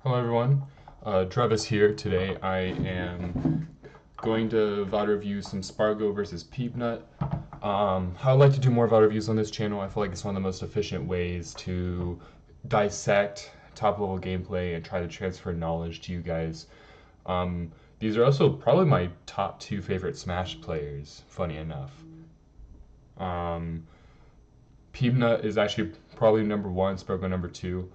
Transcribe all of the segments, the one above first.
Hello everyone, Travis here. Today I am going to VOD review some Sparg0 versus Peabnut. I would like to do more VOD reviews on this channel. I feel like it's one of the most efficient ways to dissect top level gameplay and try to transfer knowledge to you guys. These are also probably my top two favorite Smash players, funny enough. Peabnut is actually probably number one, Sparg0 number two.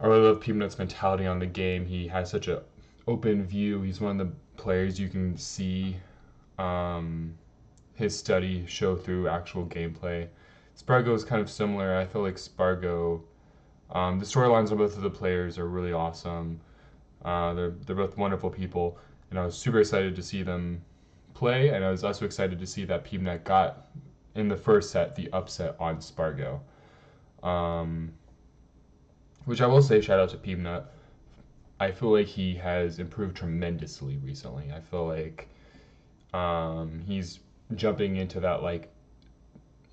I really love Peabnut's mentality on the game. He has such an open view. He's one of the players you can see his study show through actual gameplay. Sparg0 is kind of similar. I feel like Sparg0, the storylines of both of the players are really awesome. They're both wonderful people, and I was super excited to see them play, and I was also excited to see that Peabnut got, in the first set, the upset on Sparg0. Which I will say, shout out to Peabnut. I feel like he has improved tremendously recently. I feel like he's jumping into that, like,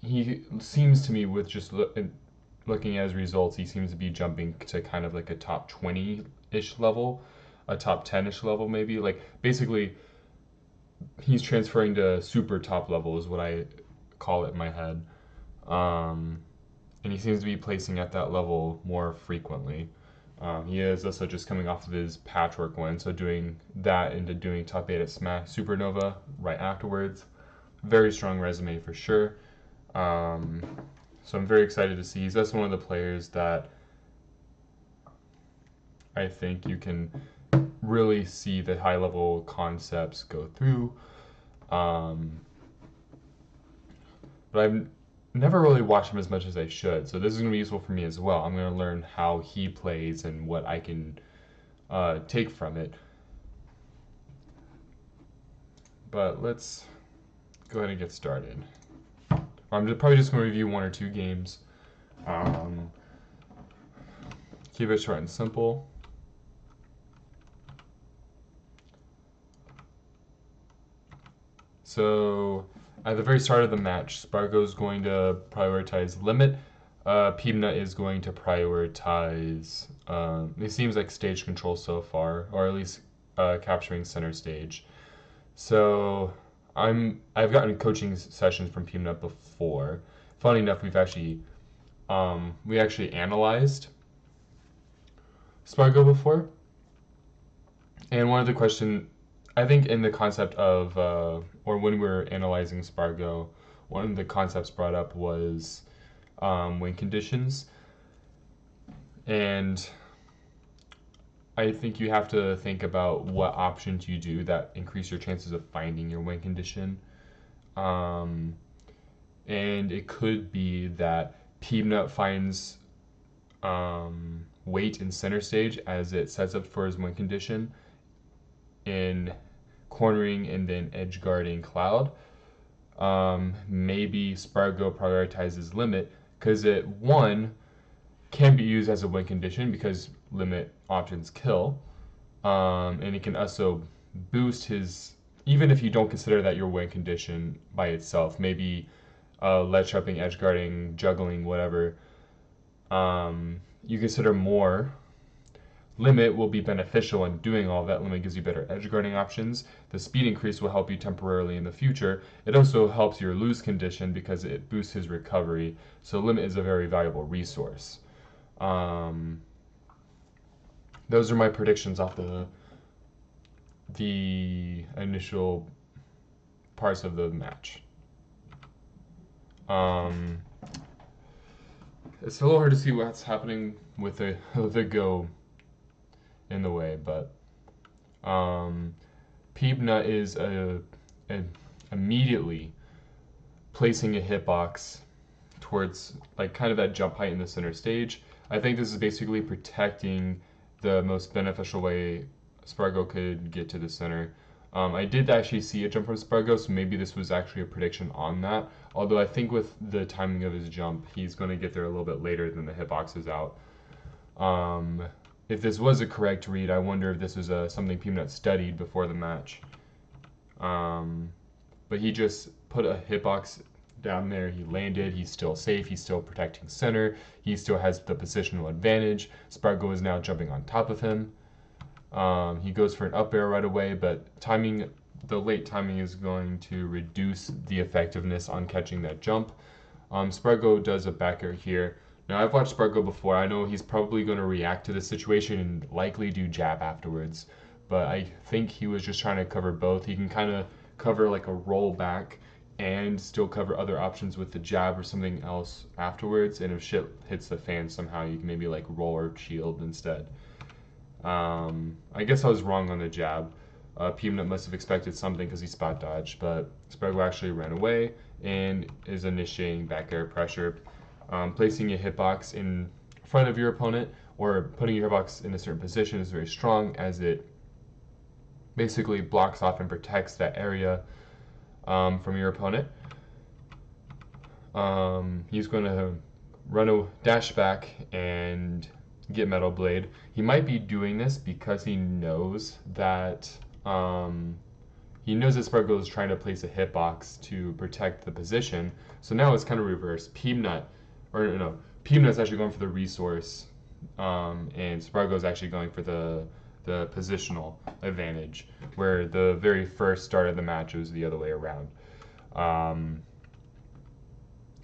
he seems to me, with just looking at his results, he seems to be jumping to kind of like a top 20-ish level, a top 10-ish level maybe. Like, basically, he's transferring to super top level is what I call it in my head. And he seems to be placing at that level more frequently. He is also just coming off of his patchwork win, so doing that into doing top 8 at Smash Supernova right afterwards. Very strong resume for sure. So I'm very excited to see. He's also one of the players that I think you can really see the high level concepts go through. But I've never really watched him as much as I should, so this is going to be useful for me as well. I'm going to learn how he plays and what I can take from it. But let's go ahead and get started. I'm probably just going to review one or two games. Keep it short and simple. So at the very start of the match, Sparg0 is going to prioritize limit. Peabnut is going to prioritize, it seems like stage control so far, or at least capturing center stage. So I've gotten coaching sessions from Peabnut before. Funny enough, we actually analyzed Sparg0 before. And one of the questions, I think in the concept of, or when we were analyzing Sparg0, one of the concepts brought up was win conditions. And I think you have to think about what options you do that increase your chances of finding your win condition. And it could be that Peabnut finds weight in center stage as it sets up for his win condition in cornering and then edge guarding Cloud. Maybe Sparg0 prioritizes limit because it, one, can be used as a win condition because limit options kill, and it can also boost his, even if you don't consider that your win condition by itself, maybe ledge trapping, edge guarding, juggling, whatever, you consider more. Limit will be beneficial in doing all that. Limit gives you better edge guarding options. The speed increase will help you temporarily in the future. It also helps your lose condition because it boosts his recovery. So limit is a very valuable resource. Those are my predictions off the initial parts of the match. It's a little hard to see what's happening with the go in the way, but Peabnut is immediately placing a hitbox towards like kind of that jump height in the center stage. I think this is basically protecting the most beneficial way Sparg0 could get to the center. I did actually see a jump from Sparg0, so maybe this was actually a prediction on that. Although I think with the timing of his jump, he's going to get there a little bit later than the hitbox is out. If this was a correct read, I wonder if this was something Peabnut studied before the match. But he just put a hitbox down there. He landed. He's still safe. He's still protecting center. He still has the positional advantage. Sparg0 is now jumping on top of him. He goes for an up air right away, but the late timing is going to reduce the effectiveness on catching that jump. Sparg0 does a back air here. Now, I've watched Sparg0 before. I know he's probably going to react to the situation and likely do jab afterwards, but I think he was just trying to cover both. He can kind of cover like a roll back and still cover other options with the jab or something else afterwards, and if shit hits the fan somehow, you can maybe like roll or shield instead. I guess I was wrong on the jab. Peabnut must have expected something because he spot dodged, but Sparg0 actually ran away and is initiating back air pressure. Placing a hitbox in front of your opponent or putting your hitbox in a certain position is very strong, as it basically blocks off and protects that area from your opponent. He's going to run a dash back and get Metal Blade. He might be doing this because he knows that Sparg0 is trying to place a hitbox to protect the position. So now it's kind of reversed. Peabnut's actually going for the resource, and Sparg0 is actually going for the positional advantage, where the very first start of the match was the other way around.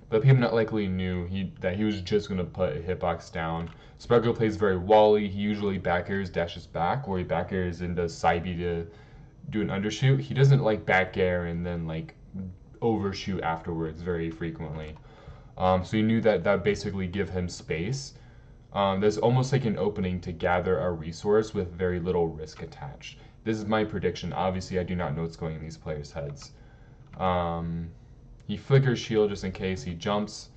But Peabnut likely knew that he was just going to put a hitbox down. Sparg0 plays very wally. He usually back airs, dashes back, or he back airs and does side B to do an undershoot. He doesn't like back air and then like overshoot afterwards very frequently. So he knew that would basically give him space. There's almost like an opening to gather a resource with very little risk attached. This is my prediction. Obviously, I do not know what's going in these players' heads. He flickers shield just in case he jumps.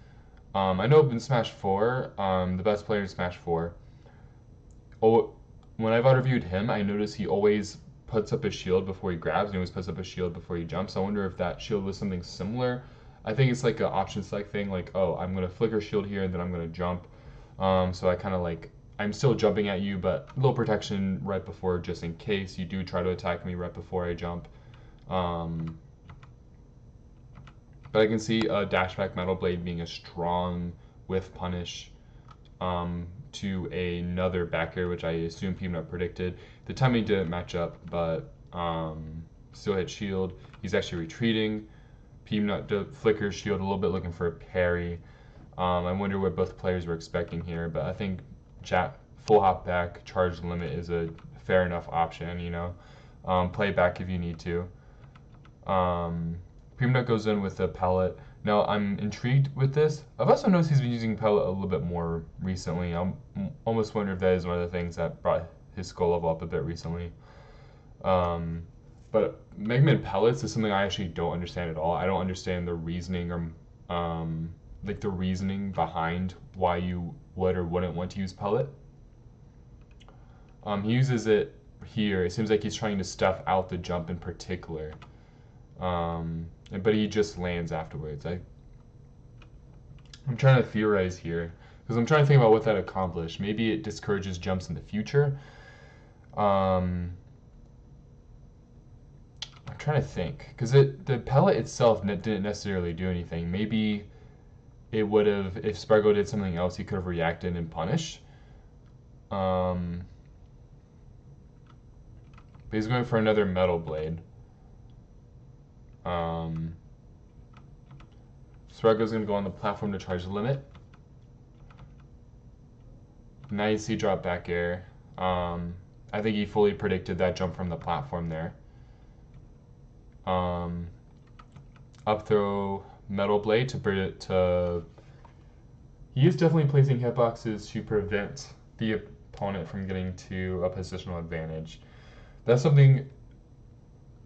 I know in Smash 4, the best player in Smash 4, when I've auto-reviewed him, I notice he always puts up a shield before he grabs, and he always puts up a shield before he jumps. I wonder if that shield was something similar. I think it's like an option select thing, like, oh, I'm going to flicker shield here, and then I'm going to jump. So I kind of like, I'm still jumping at you, but a little protection right before, just in case you do try to attack me right before I jump. But I can see a dashback Metal Blade being a strong with punish to another back air, which I assume Peabnut predicted. The timing didn't match up, but still hit shield. He's actually retreating. Peabnut flickers shield a little bit, looking for a parry. I wonder what both players were expecting here, but I think full hop back, charge limit is a fair enough option, you know. Play back if you need to. Peabnut goes in with a pellet. Now, I'm intrigued with this. I've also noticed he's been using pellet a little bit more recently. I'm almost wonder if that is one of the things that brought his skill level up a bit recently. But Mega Man pellets is something I actually don't understand at all. I don't understand the reasoning or like the reasoning behind why you would or wouldn't want to use pellet. He uses it here. It seems like he's trying to stuff out the jump in particular. But he just lands afterwards. I'm trying to theorize here, because I'm trying to think about what that accomplished. Maybe it discourages jumps in the future. I'm trying to think, because the pellet itself didn't necessarily do anything. Maybe it would have, if Sparg0 did something else, he could have reacted and punished. But he's going for another Metal Blade. Sparg0's going to go on the platform to charge the limit. Nice, he dropped back air. I think he fully predicted that jump from the platform there. Up throw Metal Blade to he is definitely placing hitboxes to prevent the opponent from getting to a positional advantage. That's something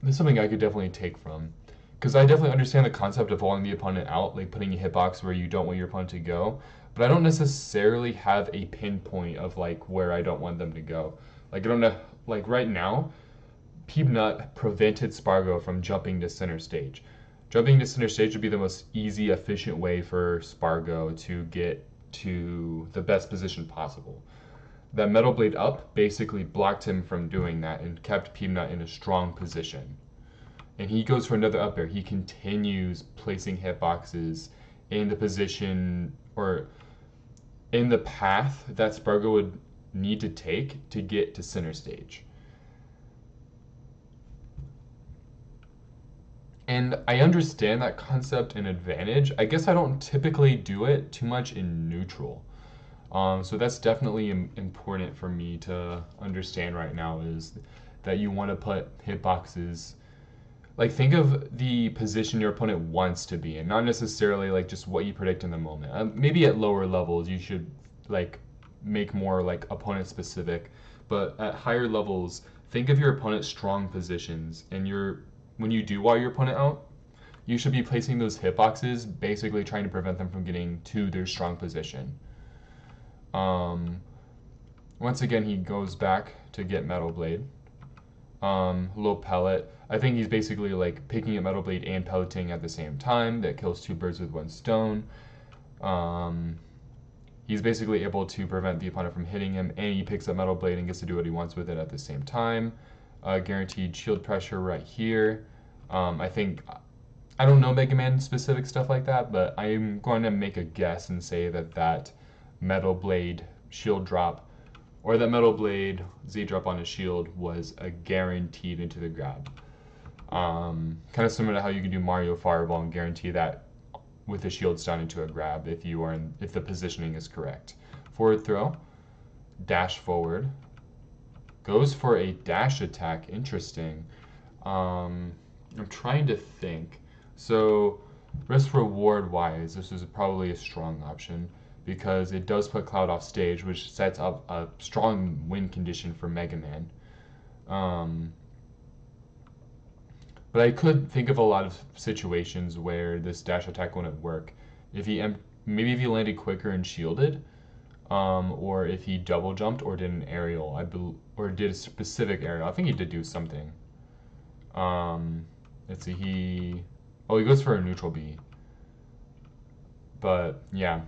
I could definitely take from. Because I definitely understand the concept of walling the opponent out, like putting a hitbox where you don't want your opponent to go, but I don't necessarily have a pinpoint of like where I don't want them to go. Like I don't know, like right now, Peabnut prevented Sparg0 from jumping to center stage. Jumping to center stage would be the most easy, efficient way for Sparg0 to get to the best position possible. That Metal Blade up basically blocked him from doing that and kept Peabnut in a strong position. and he goes for another up air, he continues placing hitboxes in the position or in the path that Sparg0 would need to take to get to center stage. And I understand that concept and advantage. I guess I don't typically do it too much in neutral. So that's definitely important for me to understand right now, is that you want to put hitboxes, like think of the position your opponent wants to be in, not necessarily like just what you predict in the moment. Maybe at lower levels you should like make more like opponent specific, but at higher levels think of your opponent's strong positions, and when you do wire your opponent out, you should be placing those hitboxes basically trying to prevent them from getting to their strong position. Once again, he goes back to get Metal Blade. Low pellet. I think he's basically like picking up Metal Blade and pelleting at the same time. That kills two birds with one stone. He's basically able to prevent the opponent from hitting him, and he picks up Metal Blade and gets to do what he wants with it at the same time. Guaranteed shield pressure right here. I don't know Mega Man specific stuff like that, but I'm going to make a guess and say that Metal Blade shield drop, or that Metal Blade Z drop on his shield, was a guaranteed into the grab. Kind of similar to how you can do Mario Fireball and guarantee that with the shields down into a grab if the positioning is correct. Forward throw, dash forward, goes for a dash attack. Interesting. I'm trying to think. So risk reward wise, this is probably a strong option because it does put Cloud off stage, which sets up a strong win condition for Mega Man. But I could think of a lot of situations where this dash attack wouldn't work. Maybe if he landed quicker and shielded, or if he double jumped or did an aerial, or did a specific aerial. I think he did do something. Let's see, he goes for a neutral B. But yeah,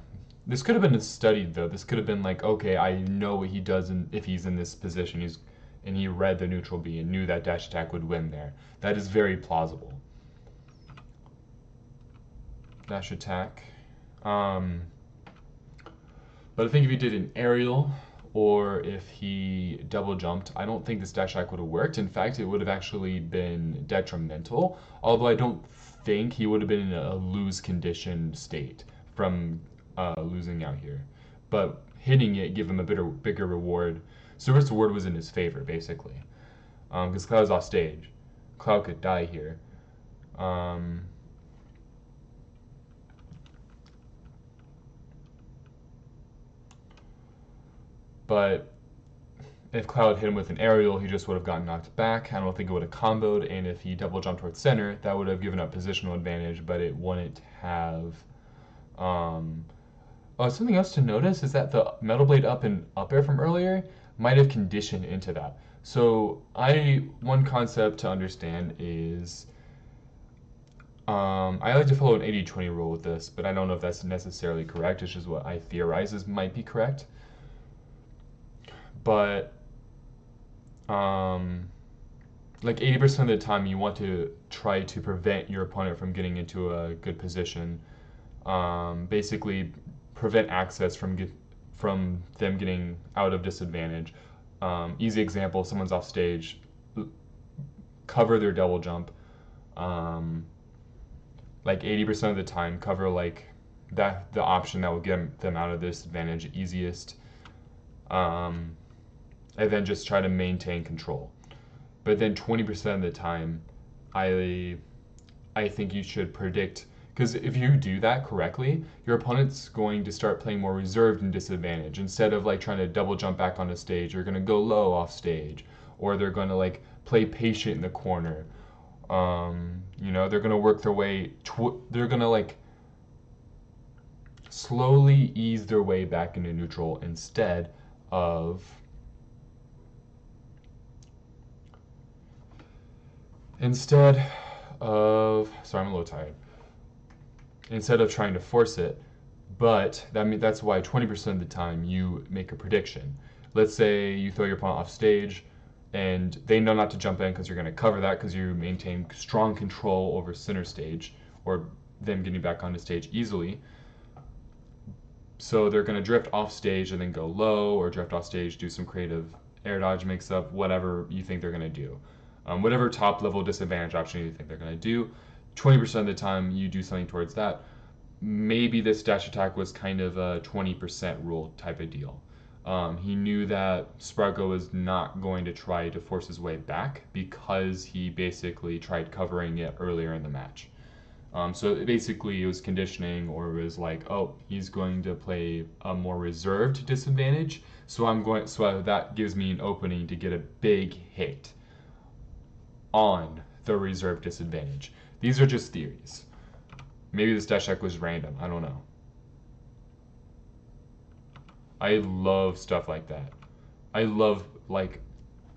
this could have been studied though. This could have been like, okay, I know what he does if he's in this position. And he read the neutral B and knew that dash attack would win there. That is very plausible. Dash attack. But I think if he did an aerial, or if he double jumped, I don't think this dash attack would have worked. In fact, it would have actually been detrimental, although I don't think he would have been in a lose condition state from losing out here. But hitting it give him a bigger reward. So risk reward was in his favor, basically. Because Cloud's off stage. Cloud could die here. But if Cloud hit him with an aerial, he just would have gotten knocked back. I don't think it would have comboed, and if he double jumped towards center, that would have given up positional advantage, but it wouldn't have... something else to notice is that the Metal Blade up and up air from earlier might have conditioned into that. So one concept to understand is, I like to follow an 80-20 rule with this, but I don't know if that's necessarily correct. It's just what I theorize might be correct. But like 80% of the time you want to try to prevent your opponent from getting into a good position. Basically prevent access from them getting out of disadvantage. Easy example, someone's off stage, cover their double jump. Like 80% of the time, cover like the option that will get them out of disadvantage easiest. And then just try to maintain control. But then 20% of the time, I think you should predict, because if you do that correctly, your opponent's going to start playing more reserved and disadvantage. Instead of like trying to double jump back onto stage, they're going to go low off stage, or they're going to like play patient in the corner. They're going to work their way. They're going to like slowly ease their way back into neutral instead of sorry, I'm a little tired. Instead of trying to force it, but that's why 20% of the time you make a prediction. Let's say you throw your opponent off stage, and they know not to jump in because you're going to cover that because you maintain strong control over center stage or them getting back onto stage easily. So they're going to drift off stage and then go low, or drift off stage, do some creative air dodge mix up, whatever you think they're going to do. Whatever top level disadvantage option you think they're going to do, 20% of the time you do something towards that. Maybe this dash attack was kind of a 20% rule type of deal. He knew that Sparg0 was not going to try to force his way back because he basically tried covering it earlier in the match. So basically it was conditioning, or it was like, oh, he's going to play a more reserved disadvantage, so that gives me an opening to get a big hit on the reserved disadvantage. These are just theories. Maybe this dash attack was random, I don't know. I love stuff like that. I love like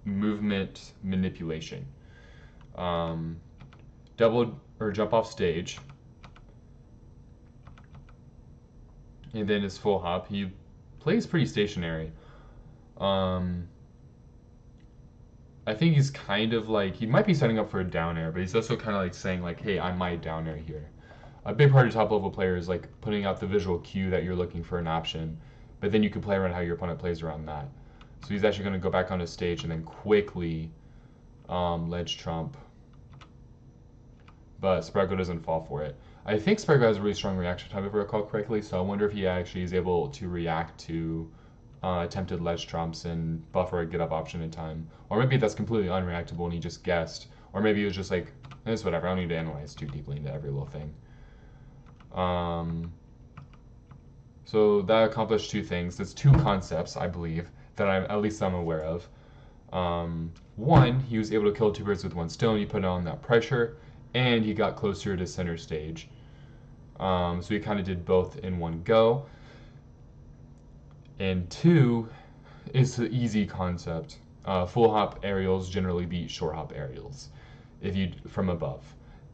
movement manipulation. Double or jump off stage, and then his full hop. He plays pretty stationary. I think he's kind of like, he might be setting up for a down air, but he's also kind of like saying like, hey, I might down air here. A big part of top level player is like putting out the visual cue that you're looking for an option, but then you can play around how your opponent plays around that. So he's actually going to go back on his stage and then quickly ledge trump, but Sparg0 doesn't fall for it. I think Sparg0 has a really strong reaction time, if I recall correctly, so I wonder if he actually is able to react to attempted ledge trumps and buffer a get up option in time. Or maybe that's completely unreactable and he just guessed. Or maybe he was just like, it's whatever, I don't need to analyze too deeply into every little thing. So that accomplished two things. That's two concepts, I believe, that at least I'm aware of. One, he was able to kill two birds with one stone. He put on that pressure, and he got closer to center stage. So he kind of did both in one go. And two, it's an easy concept. Full hop aerials generally beat short hop aerials if you from above.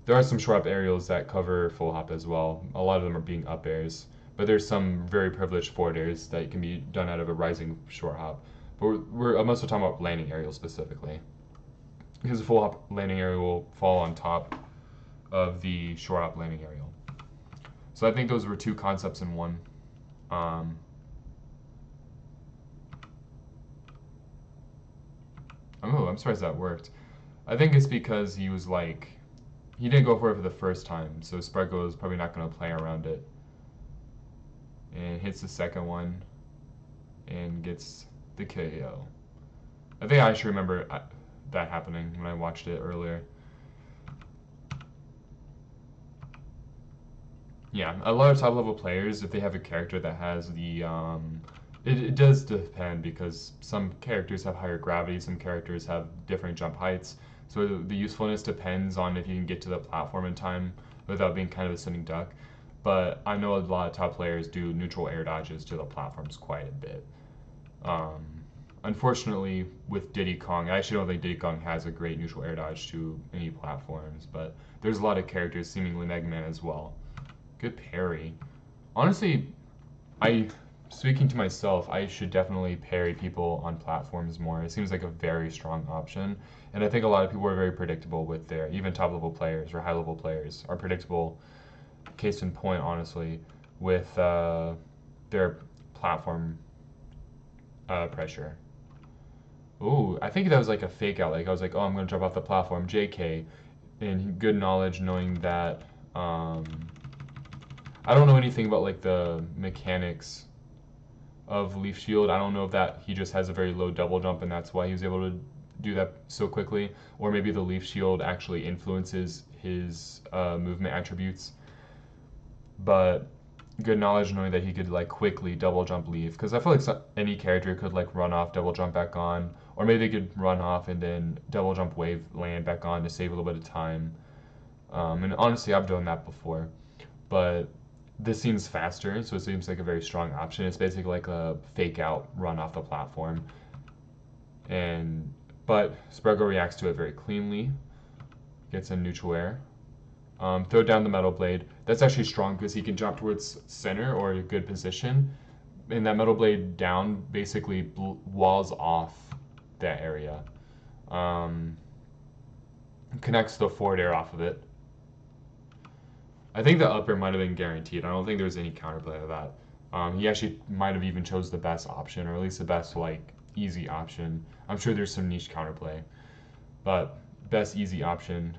There are some short hop aerials that cover full hop as well. A lot of them are being up airs, but there's some very privileged forward airs that can be done out of a rising short hop. But I'm also talking about landing aerial specifically, because the full hop landing aerial will fall on top of the short hop landing aerial. So I think those were two concepts in one. Oh, I'm surprised that worked. I think it's because he was like, he didn't go for it for the first time, so Sparg0 is probably not going to play around it. And hits the second one and gets the KO. I think I actually remember that happening when I watched it earlier. Yeah, a lot of top level players, if they have a character that has the it does depend, because some characters have higher gravity, some characters have different jump heights. So the usefulness depends on if you can get to the platform in time without being kind of a sitting duck. But I know a lot of top players do neutral air dodges to the platforms quite a bit. Unfortunately, with Diddy Kong, I actually don't think Diddy Kong has a great neutral air dodge to any platforms, but there's a lot of characters, seemingly Mega Man as well. Good parry. Honestly, speaking to myself, I should definitely parry people on platforms more. It seems like a very strong option, and I think a lot of people are very predictable with even top level players or high level players are predictable. Case in point, honestly, with their platform pressure. Ooh, I think that was like a fake out. Like I was like, oh, I'm gonna jump off the platform, JK, and good knowledge knowing that. I don't know anything about like the mechanics of Leaf Shield. I don't know if that he just has a very low double jump and that's why he was able to do that so quickly, or maybe the Leaf Shield actually influences his movement attributes. But good knowledge knowing that he could like quickly double jump leave, because I feel like any character could like run off, double jump back on, or maybe they could run off and then double jump wave land back on to save a little bit of time. And honestly, I've done that before, but this seems faster, so it seems like a very strong option. It's basically like a fake out run off the platform, but Sparg0 reacts to it very cleanly, gets a neutral air. Throw down the metal blade. That's actually strong because he can jump towards center or a good position, and that metal blade down basically walls off that area. Um, Connects the forward air off of it. I think the up air might have been guaranteed. I don't think there was any counterplay of that. He actually might have even chose the best option, or at least the best like easy option. I'm sure there's some niche counterplay, but best easy option,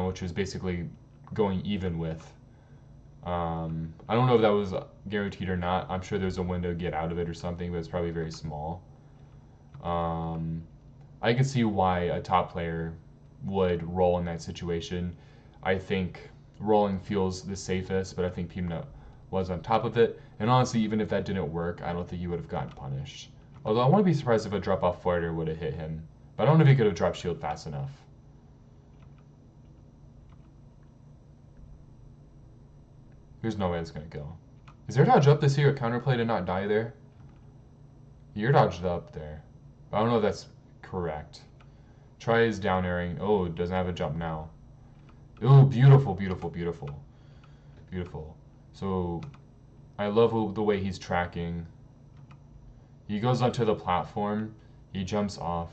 which was basically going even with. I don't know if that was guaranteed or not. I'm sure there's a window to get out of it or something, but it's probably very small. I can see why a top player would roll in that situation. I think rolling feels the safest, but I think Peabnut was on top of it. And honestly, even if that didn't work, I don't think he would have gotten punished. Although I wouldn't be surprised if a drop-off forwarder would have hit him. But I don't know if he could have dropped shield fast enough. There's no way it's going to go. Is air dodge up this here at counterplay to not die there? He air dodged up there. I don't know if that's correct. Try his down airing. Oh, it doesn't have a jump now. Oh, beautiful, beautiful, beautiful. Beautiful. So, I love the way he's tracking. He goes onto the platform. He jumps off.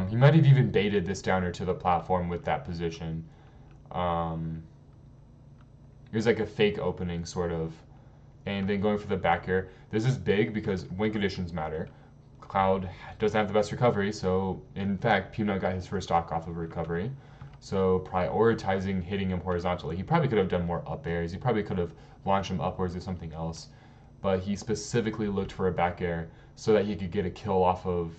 He might have even baited this downer to the platform with that position. It was like a fake opening, sort of. And then going for the back air. This is big because wind conditions matter. Cloud doesn't have the best recovery, so in fact, Peabnut got his first stock off of recovery. So prioritizing hitting him horizontally. He probably could have done more up airs. He probably could have launched him upwards or something else. But he specifically looked for a back air so that he could get a kill off of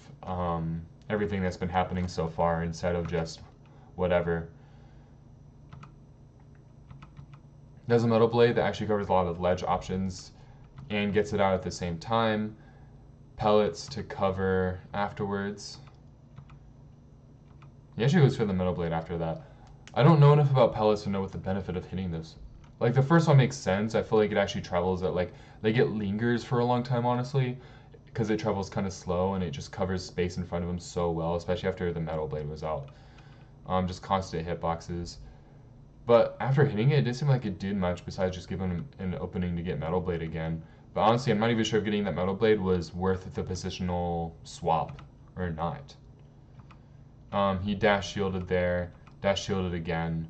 everything that's been happening so far instead of just whatever. There's a metal blade that actually covers a lot of ledge options and gets it out at the same time. Pellets to cover afterwards. He actually goes for the metal blade after that. I don't know enough about pellets to know what the benefit of hitting this. Like the first one makes sense. I feel like it actually travels at like it lingers for a long time, honestly, because it travels kind of slow and it just covers space in front of him so well, especially after the metal blade was out. Just constant hitboxes. But after hitting it, it didn't seem like it did much besides just giving him an opening to get metal blade again. But honestly, I'm not even sure if getting that metal blade was worth the positional swap or not. He dash shielded there, dash shielded again.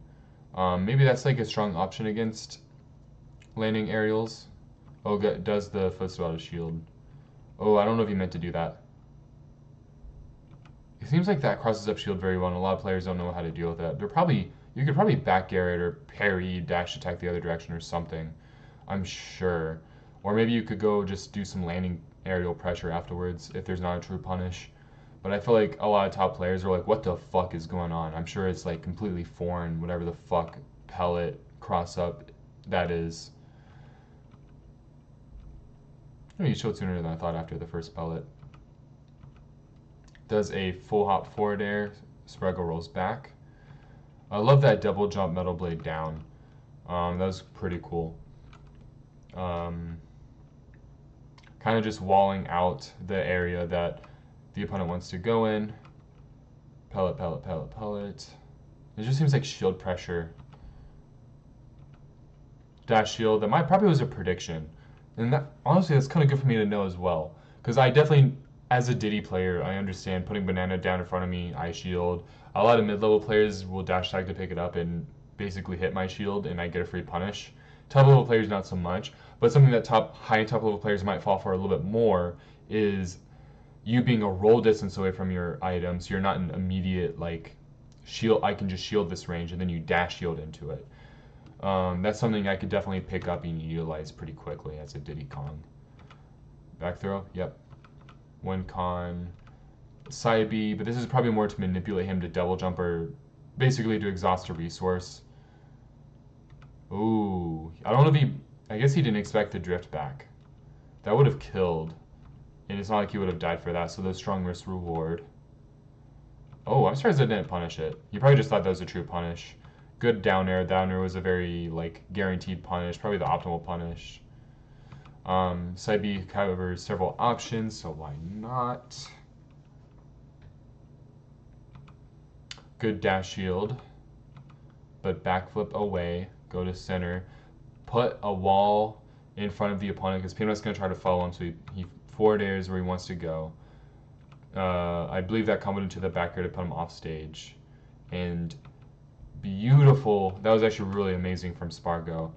Maybe that's like a strong option against landing aerials. Oh, does the footstool out of shield. Oh, I don't know if he meant to do that. It seems like that crosses up shield very well, and a lot of players don't know how to deal with that. You could probably back air it or parry, dash attack the other direction or something. I'm sure. Or maybe you could go just do some landing aerial pressure afterwards if there's not a true punish. But I feel like a lot of top players are like, what the fuck is going on? I'm sure it's like completely foreign, whatever the fuck pellet cross up that is. Oh, you showed sooner than I thought after the first pellet. Does a full hop forward air. Sparg0 rolls back. I love that double jump metal blade down. That was pretty cool. Kind of just walling out the area that the opponent wants to go in. Pellet, pellet, pellet, pellet. It just seems like shield pressure. Dash shield. That probably was a prediction. And that honestly, that's kind of good for me to know as well. Because I definitely, as a Diddy player, I understand putting banana down in front of me, I shield. A lot of mid-level players will dash tag to pick it up and basically hit my shield, and I get a free punish. Top-level players, not so much. But something that high and top-level players might fall for a little bit more is you being a roll distance away from your items. You're not an immediate, like, shield. I can just shield this range, and then you dash shield into it. That's something I could definitely pick up and utilize pretty quickly as a Diddy Kong. Back throw, yep. One con, side B, but this is probably more to manipulate him to double jump or basically to exhaust a resource. Ooh, I don't know if I guess he didn't expect the drift back. That would have killed, and it's not like he would have died for that, so the strong risk reward. Oh, I'm surprised I didn't punish it. He probably just thought that was a true punish. Good down air. Down air was a very, like, guaranteed punish, probably the optimal punish. Side B covers several options, so why not? Good dash shield, but backflip away, go to center, put a wall in front of the opponent because Peanut's going to try to follow him, so he forward airs where he wants to go. I believe that comboed into the back air to put him off stage. And beautiful. That was actually really amazing from Sparg0.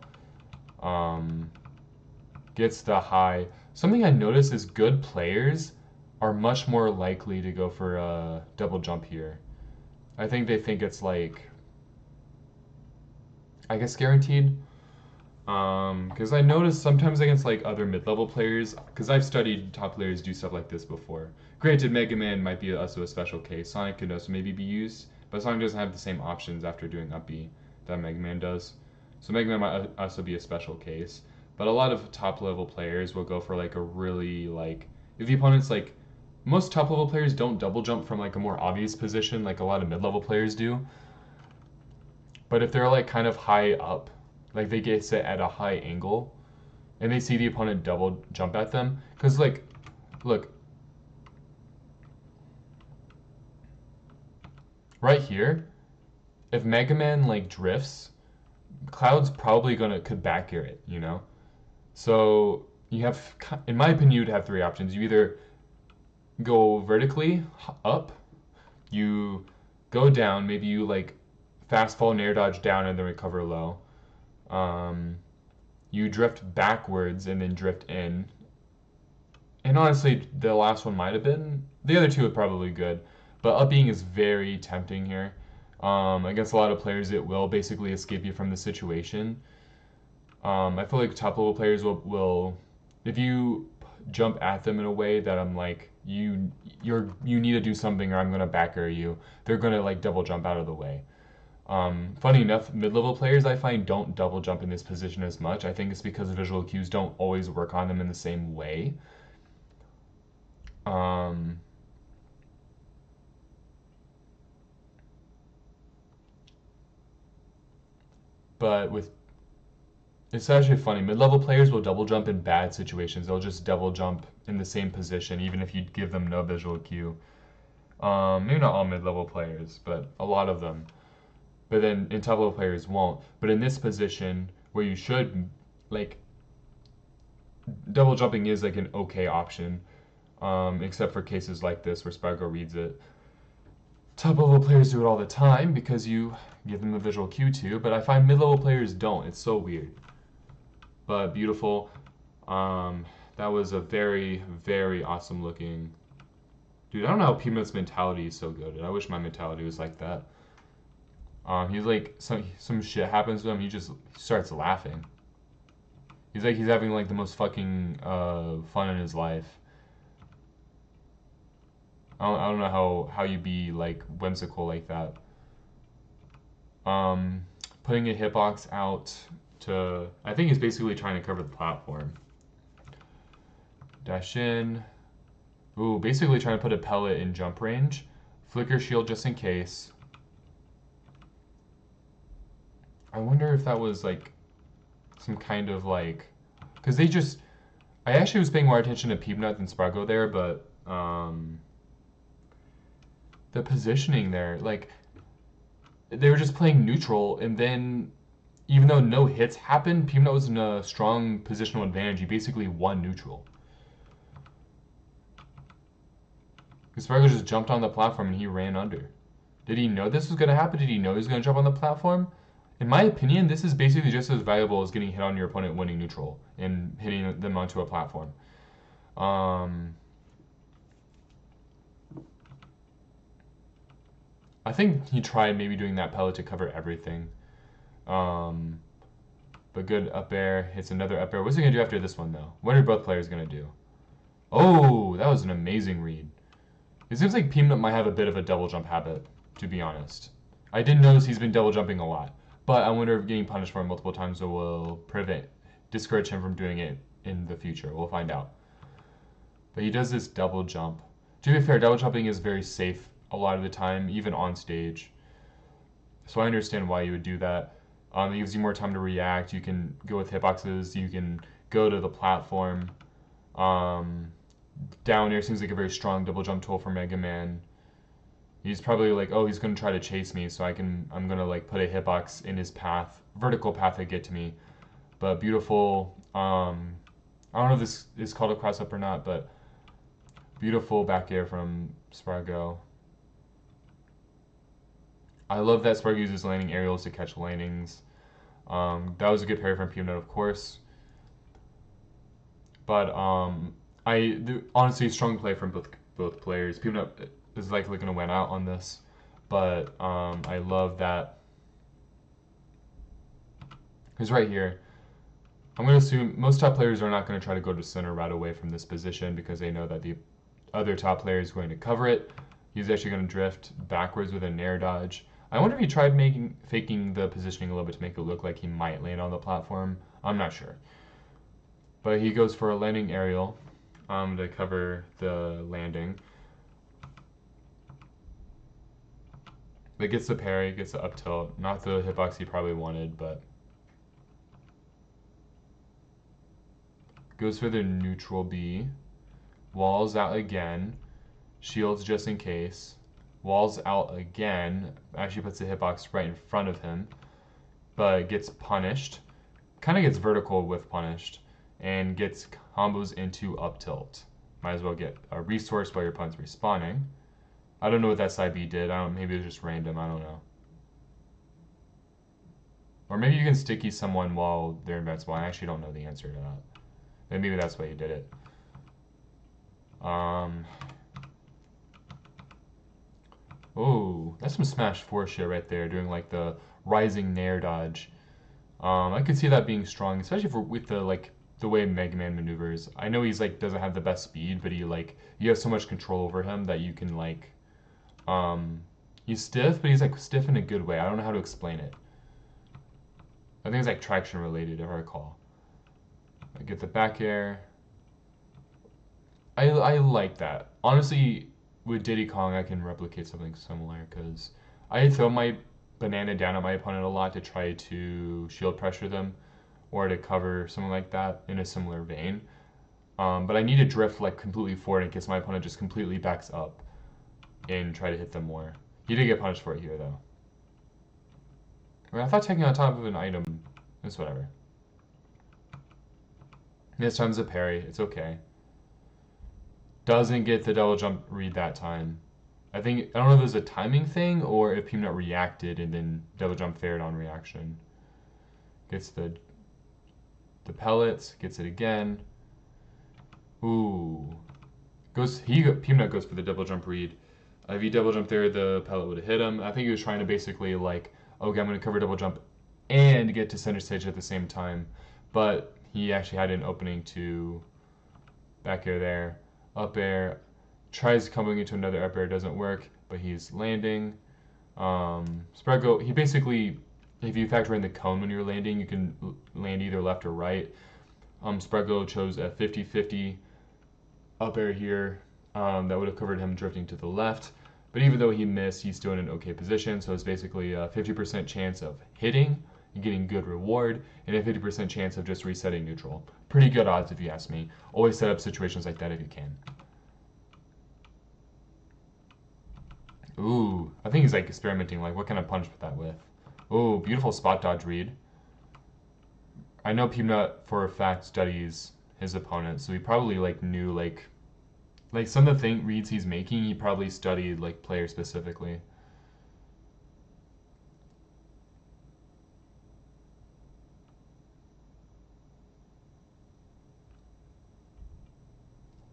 Gets the high. Something I noticed is good players are much more likely to go for a double jump here. I think they think it's like, I guess guaranteed. Because I noticed sometimes against like other mid-level players, because I've studied top players do stuff like this before. Granted, Mega Man might be also a special case. Sonic could also maybe be used, but Sonic doesn't have the same options after doing up B that Mega Man does. So Mega Man might also be a special case. But a lot of top level players will go for like a really like, if the opponent's like, most top level players don't double jump from like a more obvious position like a lot of mid-level players do. But if they're like kind of high up, like they get set at a high angle, and they see the opponent double jump at them, because like, look, right here, if Mega Man like drifts, Cloud's probably could back air it, you know. So you have, in my opinion, you'd have three options. You either go vertically up, you go down, maybe you like fast fall and air dodge down and then recover low. You drift backwards and then drift in. And honestly, the last one might have been. The other two are probably good. But upping is very tempting here. Against a lot of players, it will basically escape you from the situation. I feel like top level players will, if you jump at them in a way that I'm like, you need to do something or I'm gonna back air you, they're gonna like double jump out of the way. Funny enough, mid-level players I find don't double jump in this position as much. I think it's because visual cues don't always work on them in the same way. But with, it's actually funny. Mid-level players will double jump in bad situations. They'll just double jump in the same position, even if you give them no visual cue. Maybe not all mid-level players, but a lot of them. But then in top level players won't. But in this position where you should, like, double jumping is like an okay option, except for cases like this where Sparg0 reads it. Top level players do it all the time because you give them the visual cue too, but I find mid-level players don't. It's so weird. But beautiful. That was a very, very awesome looking. Dude, I don't know how Peabnut's mentality is so good. I wish my mentality was like that. He's like, some shit happens to him, he just starts laughing. He's like, he's having like the most fucking fun in his life. I don't know how you be like whimsical like that. Putting a hitbox out to, I think he's basically trying to cover the platform. Dash in. Ooh, basically trying to put a pellet in jump range. Flicker shield just in case. I wonder if that was like some kind of like, because they just, I actually was paying more attention to Peabnut than Sparg0 there, but the positioning there, like, they were just playing neutral, and then even though no hits happened, Peabnut was in a strong positional advantage. He basically won neutral. Sparg0 just jumped on the platform and he ran under. Did he know this was going to happen? Did he know he was going to jump on the platform? In my opinion, this is basically just as valuable as getting hit on your opponent winning neutral and hitting them onto a platform. I think he tried maybe doing that pellet to cover everything. But good up air, hits another up air. What's he going to do after this one, though? What are both players going to do? Oh, that was an amazing read. It seems like Peabnut might have a bit of a double jump habit, to be honest. I did notice he's been double jumping a lot, but I wonder if getting punished for it multiple times will discourage him from doing it in the future. We'll find out. But he does this double jump. To be fair, double jumping is very safe a lot of the time, even on stage. So I understand why you would do that. It gives you more time to react. You can go with hitboxes. You can go to the platform. Down air seems like a very strong double jump tool for Mega Man. He's probably like, oh, he's gonna try to chase me, so I'm gonna like put a hitbox in his path, vertical path to get to me. But beautiful. I don't know if this is called a cross up or not, but Beautiful back air from Sparg0. I love that Sparg uses landing aerials to catch landings. That was a good parry from Peabnut, of course. But honestly, strong play from both players. Peabnut is likely going to win out on this, but I love that. He's right here. I'm going to assume most top players are not going to try to go to center right away from this position because they know that the other top player is going to cover it. He's actually going to drift backwards with a nair dodge. I wonder if he tried faking the positioning a little bit to make it look like he might land on the platform. I'm not sure. But he goes for a landing aerial to cover the landing. But gets the parry, gets the up tilt. Not the hitbox he probably wanted, but goes for the neutral B. Walls out again. Shields just in case. Walls out again. Actually puts the hitbox right in front of him. But gets punished. Kind of gets vertical with punished. And gets combos into up tilt. Might as well get a resource while your opponent's respawning. I don't know what that side B did. Maybe it was just random. I don't know. Or maybe you can sticky someone while they're invincible. I actually don't know the answer to that. And maybe that's why you did it. Oh, that's some Smash 4 shit right there, doing like the rising nair dodge. I could see that being strong, especially with the way Mega Man maneuvers. I know he's doesn't have the best speed, but you have so much control over him that you can he's stiff, but he's stiff in a good way. I don't know how to explain it. I think it's traction related, if I recall. I get the back air. I like that. Honestly, with Diddy Kong, I can replicate something similar because I throw my banana down at my opponent a lot to try to shield pressure them or to cover something like that in a similar vein. But I need to drift completely forward in case my opponent just completely backs up and try to hit them more. He did get punished for it here, though. I thought taking on top of an item is whatever. This time's a parry. It's okay. Doesn't get the double jump read that time. I don't know if it was a timing thing or if Peabnut reacted and then double jump fared on reaction. Gets the pellets. Gets it again. Ooh. Peabnut goes for the double jump read. If he double jumped there, the pellet would have hit him. I think he was trying to basically okay, I'm going to cover double jump and get to center stage at the same time. But he actually had an opening to back air there. Up air. Tries coming into another up air, doesn't work, but he's landing. Sparg0, he basically, if you factor in the cone when you're landing, you can land either left or right. Sparg0 chose a 50-50 up air here. That would have covered him drifting to the left. But even though he missed, he's still in an okay position. So it's basically a 50% chance of hitting and getting good reward, and a 50% chance of just resetting neutral. Pretty good odds if you ask me. Always set up situations like that if you can. Ooh, I think he's experimenting, what can I punish that with? Ooh, beautiful spot dodge read. I know Peabnut for a fact studies his opponent, so he probably knew some of the reads he's making, he probably studied player specifically.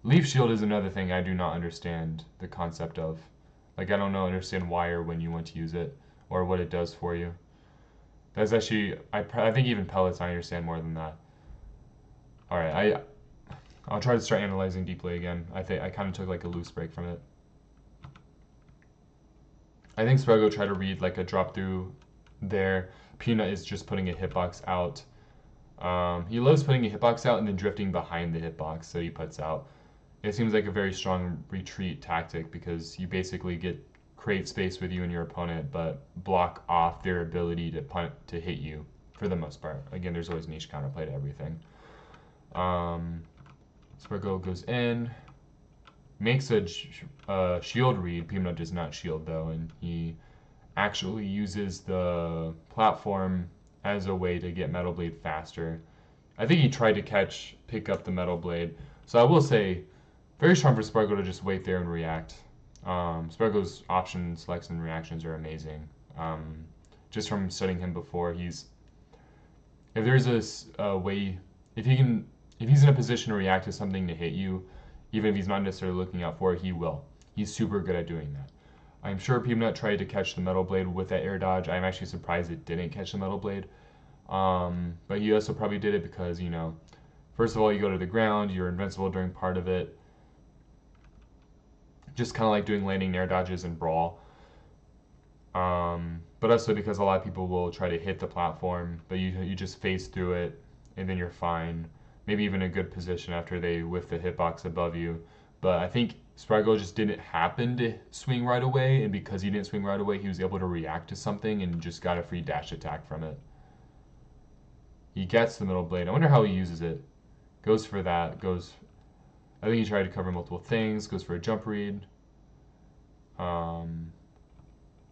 Leaf shield is another thing I do not understand the concept of. I don't understand why or when you want to use it or what it does for you. That's actually, I think even pellets I understand more than that. Alright, I'll try to start analyzing deeply again. I kind of took a loose break from it. I think Sparg0 tried to read a drop through there. Peabnut is just putting a hitbox out. He loves putting a hitbox out and then drifting behind the hitbox that he puts out. It seems like a very strong retreat tactic because you basically create space with you and your opponent, but block off their ability to hit you for the most part. Again, there's always niche counterplay to everything. Sparg0 goes in, makes a shield read. Peabnut does not shield though, and he actually uses the platform as a way to get Metal Blade faster. I think he tried to pick up the Metal Blade. So I will say, Very strong for Sparg0 to just wait there and react. Sparg0's option selects and reactions are amazing. Just from studying him before, if there's a way, if he's in a position to react to something to hit you, even if he's not necessarily looking out for it, he will. He's super good at doing that. I'm sure Peabnut tried to catch the metal blade with that air dodge. I'm actually surprised it didn't catch the metal blade. But he also probably did it because, first of all, you go to the ground, you're invincible during part of it. Just kind of like doing landing air dodges in Brawl. But also because a lot of people will try to hit the platform, but you just phase through it, and then you're fine. Maybe even a good position after they whiff the hitbox above you. But I think Sparg0 just didn't happen to swing right away, and because he didn't swing right away, he was able to react to something and just got a free dash attack from it. He gets the middle blade. I wonder how he uses it. Goes for that. I think he tried to cover multiple things. Goes for a jump read.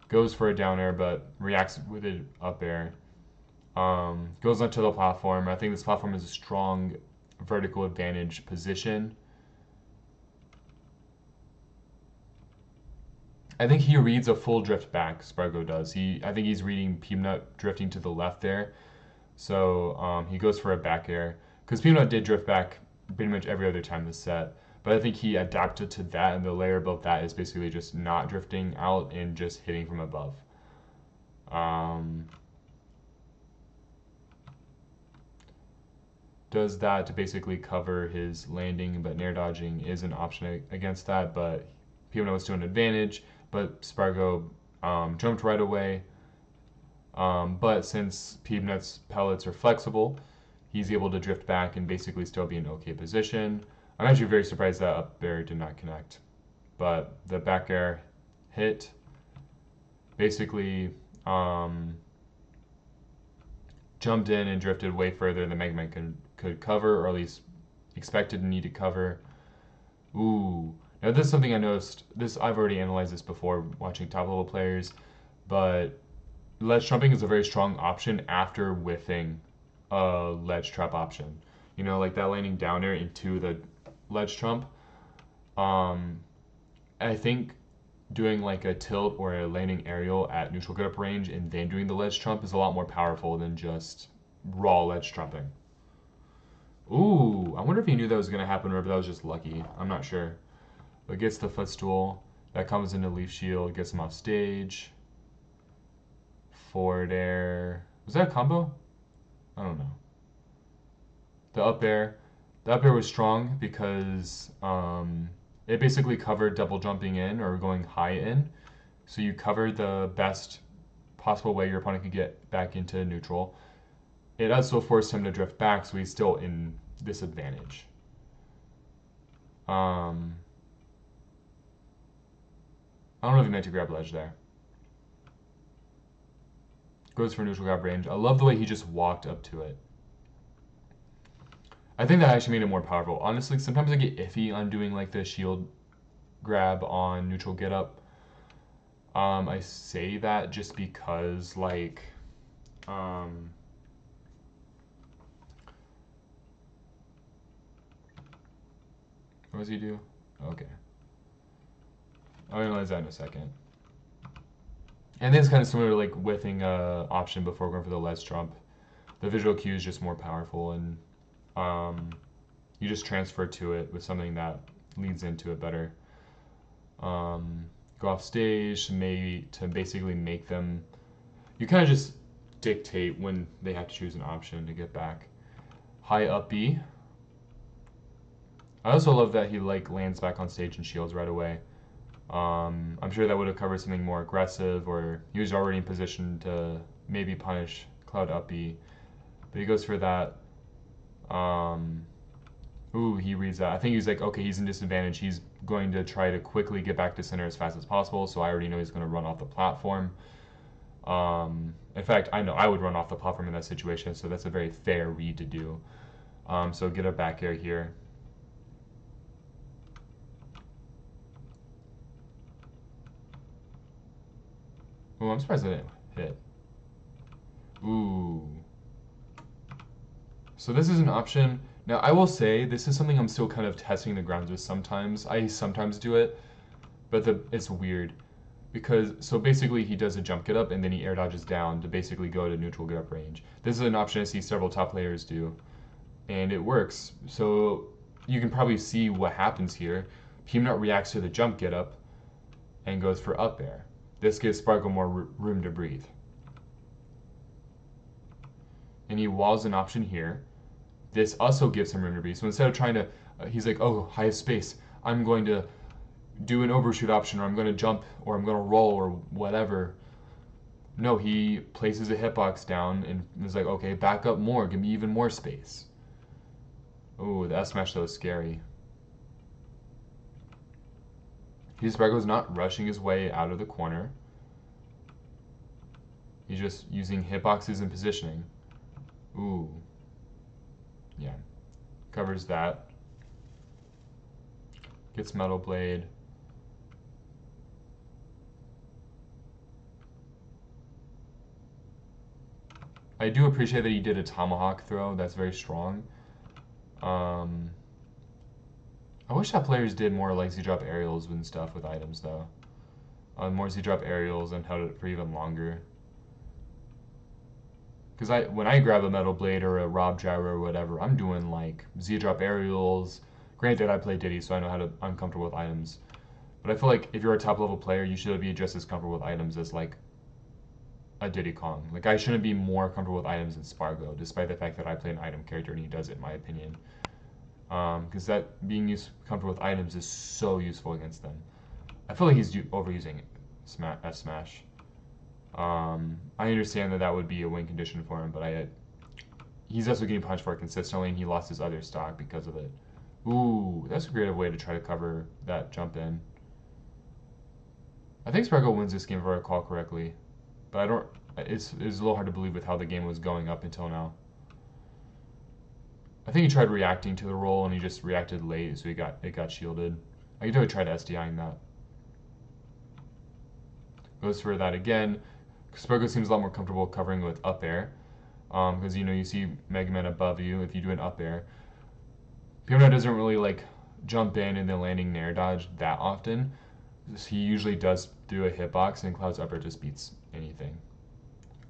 Goes for a down air, but reacts with it up air. Goes onto the platform. I think this platform is a strong vertical advantage position. I think he reads a full drift back, Sparg0 does. I think he's reading Peabnut drifting to the left there. So he goes for a back air. Because Peabnut did drift back pretty much every other time this set. But I think he adapted to that, and the layer above that is basically just not drifting out and just hitting from above. Does that to basically cover his landing, but nair dodging is an option against that, but Peabnut was to an advantage, but Sparg0 jumped right away. But since Peabnut's pellets are flexible, he's able to drift back and basically still be in okay position. I'm actually very surprised that up air did not connect. But the back air hit. Basically jumped in and drifted way further than Mega Man could cover, or at least expected to need to cover. Ooh. Now this is something I noticed. I've already analyzed this before watching top level players, but ledge trumping is a very strong option after whiffing a ledge trap option. Like that landing down air into the ledge trump. I think doing like a tilt or a landing aerial at neutral get up range and then doing the ledge trump is a lot more powerful than just raw ledge trumping. Ooh, I wonder if he knew that was going to happen or if that was just lucky. I'm not sure. But gets the footstool. That comes into leaf shield, gets him off stage. Forward air. Was that a combo? I don't know. The up air. The up air was strong because it basically covered double jumping in or going high in. So you covered the best possible way your opponent could get back into neutral. It also forced him to drift back, so he's still in disadvantage. I don't know if he meant to grab ledge there. Goes for neutral grab range. I love the way he just walked up to it. I think that actually made it more powerful. Honestly, sometimes I get iffy on doing like the shield grab on neutral get up. I say that just because like what does he do? Okay. I'll analyze that in a second. And then it's kind of similar to like whiffing a option before going for the ledge trump. The visual cue is just more powerful, and you just transfer to it with something that leads into it better. Go off stage to basically make them. You kind of just dictate when they have to choose an option to get back. High up B. I also love that he like lands back on stage and shields right away. I'm sure that would have covered something more aggressive, or he was already in position to maybe punish Cloud up B. But he goes for that. Ooh, he reads that. I think he's like, okay, he's in disadvantage. He's going to try to quickly get back to center as fast as possible, so I already know he's going to run off the platform. In fact, I know I would run off the platform in that situation, so that's a very fair read to do. So get a back air here. Oh, I'm surprised I didn't hit. Ooh. So this is an option. Now, I will say this is something I'm still kind of testing the grounds with sometimes. I sometimes do it, but it's weird because so basically he does a jump get up and then he air dodges down to basically go to neutral get up range. This is an option I see several top players do, and it works. So you can probably see what happens here. Peabnut reacts to the jump get up and goes for up air. This gives Sparg0 more room to breathe. And he walls an option here. This also gives him room to breathe. So instead of trying to, he's like, oh, I have space. I'm going to do an overshoot option, or I'm going to jump, or I'm going to roll, or whatever. No, he places a hitbox down and is like, okay, back up more. Give me even more space. Oh, the S smash though is scary. Sparg0's not rushing his way out of the corner. He's just using hitboxes and positioning. Ooh. Yeah. Covers that. Gets Metal Blade. I do appreciate that he did a Tomahawk throw. That's very strong. I wish that players did more like Z-drop aerials and stuff with items though. More Z-drop aerials and held it for even longer. Because when I grab a Metal Blade or a Rob Gyro or whatever, I'm doing like Z-drop aerials. Granted, I play Diddy, so I know I'm comfortable with items. But I feel like if you're a top level player, you should be just as comfortable with items as like a Diddy Kong. Like I shouldn't be more comfortable with items than Sparg0, despite the fact that I play an item character and he does it, in my opinion. Because that being comfortable with items is so useful against them. I feel like he's overusing Smash. I understand that would be a win condition for him, but he's also getting punched for it consistently, and he lost his other stock because of it. Ooh, that's a creative way to try to cover that jump in. I think Sparg0 wins this game if I recall correctly, but I don't. It's a little hard to believe with how the game was going up until now. I think he tried reacting to the roll and he just reacted late, so it got shielded. I could totally try to SDIing that. Goes for that again. Sparg0 seems a lot more comfortable covering with up air, because you see Mega Man above you if you do an up air. Peabnut doesn't really like jump in and then landing nair dodge that often. He usually does do a hitbox, and Cloud's up air just beats anything.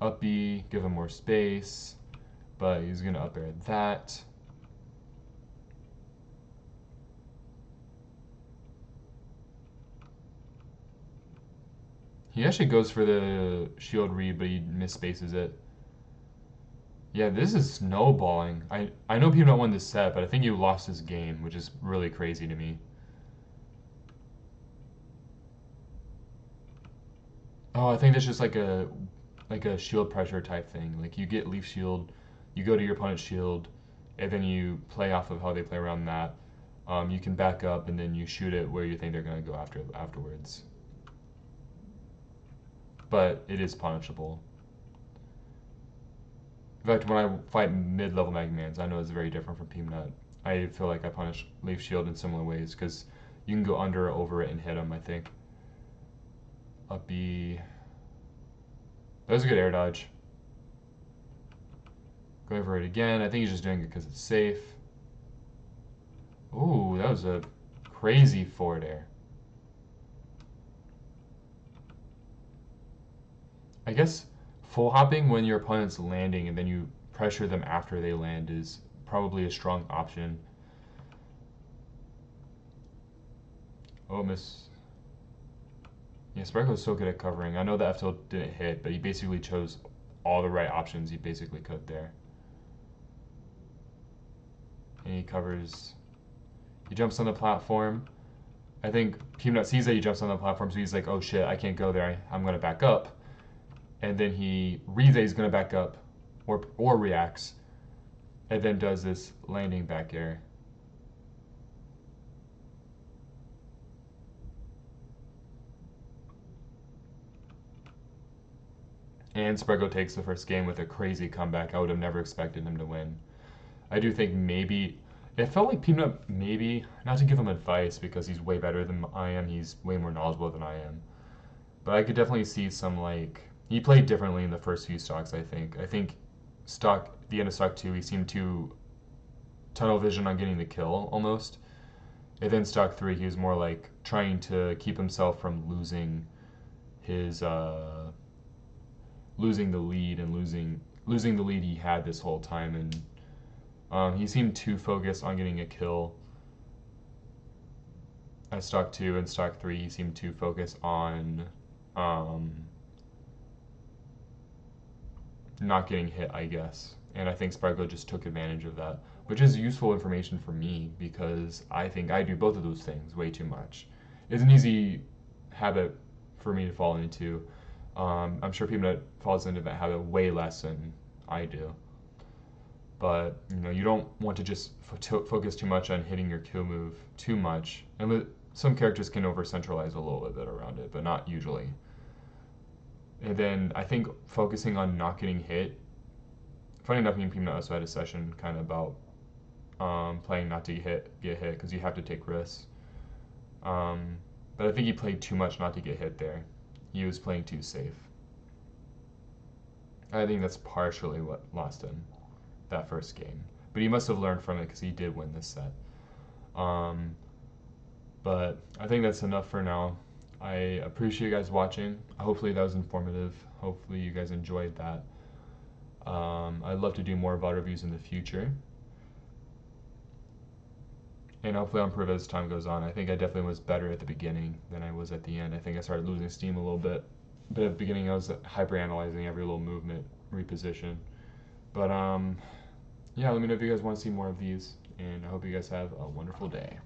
Up B, give him more space, but he's gonna up air that. He actually goes for the shield read, but he misspaces it. Yeah, this is snowballing. I know Peabnut won this set, but I think he lost his game, which is really crazy to me. Oh, I think that's just like a shield pressure type thing. Like you get leaf shield, you go to your opponent's shield, and then you play off of how they play around that. You can back up and then you shoot it where you think they're gonna go afterwards. But it is punishable. In fact, when I fight mid-level Mega Mans, I know it's very different from Peabnut. I feel like I punish Leaf Shield in similar ways because you can go under or over it and hit him, I think. Up B. That was a good air dodge. Go over it again. I think he's just doing it because it's safe. Ooh, that was a crazy forward air. I guess full hopping when your opponent's landing and then you pressure them after they land is probably a strong option. Oh, miss. Yeah, Sparg0 is so good at covering. I know the F tilt didn't hit, but he basically chose all the right options he basically could there. And he covers. He jumps on the platform. I think Peabnut sees that he jumps on the platform, so he's like, oh shit, I can't go there. I'm going to back up. And then he reads that he's going to back up or reacts, and then does this landing back air. And Sparg0 takes the first game with a crazy comeback. I would have never expected him to win. I do think maybe, it felt like Peabnut maybe, not to give him advice because he's way better than I am, he's way more knowledgeable than I am. But I could definitely see some like, he played differently in the first few stocks, I think. I think the end of stock 2, he seemed too tunnel vision on getting the kill almost. And then stock 3, he was more like trying to keep himself from losing his losing the lead and losing the lead he had this whole time, and he seemed too focused on getting a kill at stock 2. And stock 3 he seemed too focused on not getting hit, I guess. And I think Sparg0 just took advantage of that, which is useful information for me because I think I do both of those things way too much. It's an easy habit for me to fall into. I'm sure Peabnut falls into that habit way less than I do. But you don't want to just focus too much on hitting your Q move too much. And some characters can over centralize a little bit around it, but not usually. And then I think focusing on not getting hit. Funny enough, me and Peabnut also had a session kind of about playing not to get hit because you have to take risks. But I think he played too much not to get hit there. He was playing too safe. I think that's partially what lost him that first game. But he must have learned from it because he did win this set. But I think that's enough for now. I appreciate you guys watching. Hopefully that was informative. Hopefully you guys enjoyed that. I'd love to do more VOD reviews in the future. And hopefully I'll improve as time goes on. I think I definitely was better at the beginning than I was at the end. I think I started losing steam a little bit. But at the beginning I was hyper-analyzing every little movement, reposition. But yeah, let me know if you guys want to see more of these. And I hope you guys have a wonderful day.